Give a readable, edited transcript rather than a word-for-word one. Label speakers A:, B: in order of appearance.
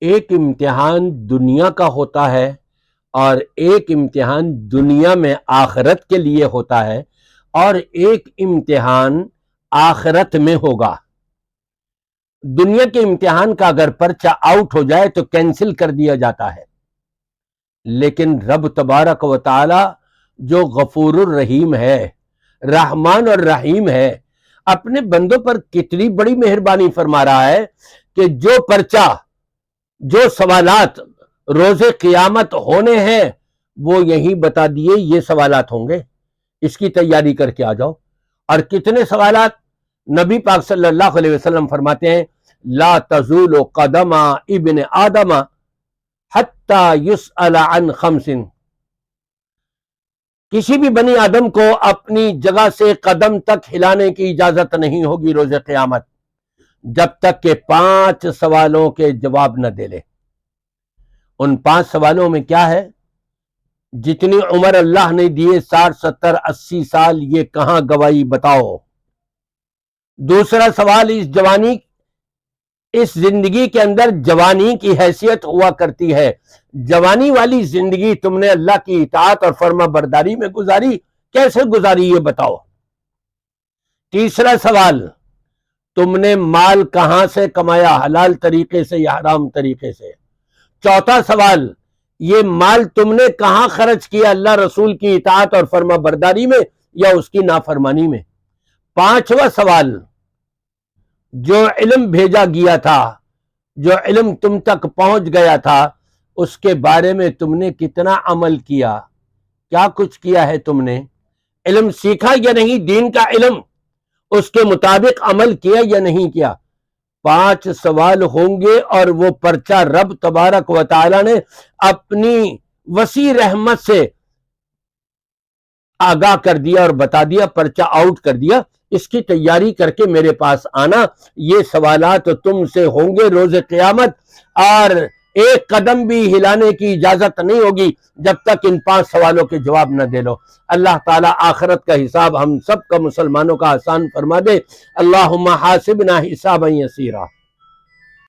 A: ایک امتحان دنیا کا ہوتا ہے اور ایک امتحان دنیا میں آخرت کے لیے ہوتا ہے، اور ایک امتحان آخرت میں ہوگا۔ دنیا کے امتحان کا اگر پرچہ آؤٹ ہو جائے تو کینسل کر دیا جاتا ہے، لیکن رب تبارک و تعالی جو غفور الرحیم ہے، رحمان اور رحیم ہے، اپنے بندوں پر کتنی بڑی مہربانی فرما رہا ہے کہ جو پرچہ، جو سوالات روز قیامت ہونے ہیں وہ یہی بتا دیے یہ سوالات ہوں گے، اس کی تیاری کر کے آ جاؤ۔ اور کتنے سوالات؟ نبی پاک صلی اللہ علیہ وسلم فرماتے ہیں لا تزول قدم ابن آدم حتی یسأل عن خمس، کسی بھی بنی آدم کو اپنی جگہ سے قدم تک ہلانے کی اجازت نہیں ہوگی روز قیامت، جب تک کہ 5 سوالوں کے جواب نہ دے لے۔ ان 5 سوالوں میں کیا ہے؟ جتنی عمر اللہ نے دیے 60 70 80 سال، یہ کہاں گوائی بتاؤ۔ دوسرا سوال، اس جوانی، اس زندگی کے اندر جوانی کی حیثیت ہوا کرتی ہے، جوانی والی زندگی تم نے اللہ کی اطاعت اور فرما برداری میں گزاری، کیسے گزاری یہ بتاؤ۔ تیسرا سوال، تم نے مال کہاں سے کمایا، حلال طریقے سے یا حرام طریقے سے۔ چوتھا سوال، یہ مال تم نے کہاں خرچ کیا، اللہ رسول کی اطاعت اور فرما برداری میں یا اس کی نافرمانی میں۔ پانچواں سوال، جو علم بھیجا گیا تھا، جو علم تم تک پہنچ گیا تھا، اس کے بارے میں تم نے کتنا عمل کیا، کیا کچھ کیا ہے تم نے، علم سیکھا یا نہیں، دین کا علم، اس کے مطابق عمل کیا یا نہیں کیا۔ 5 سوال ہوں گے، اور وہ پرچہ رب تبارک و تعالی نے اپنی وسیع رحمت سے آگاہ کر دیا اور بتا دیا، پرچہ آؤٹ کر دیا، اس کی تیاری کر کے میرے پاس آنا، یہ سوالات تم سے ہوں گے روز قیامت، اور ایک قدم بھی ہلانے کی اجازت نہیں ہوگی جب تک ان 5 سوالوں کے جواب نہ دے لو۔ اللہ تعالیٰ آخرت کا حساب ہم سب کا مسلمانوں کا آسان فرما دے۔ اللہم حاسبنا حسابا یسیرا۔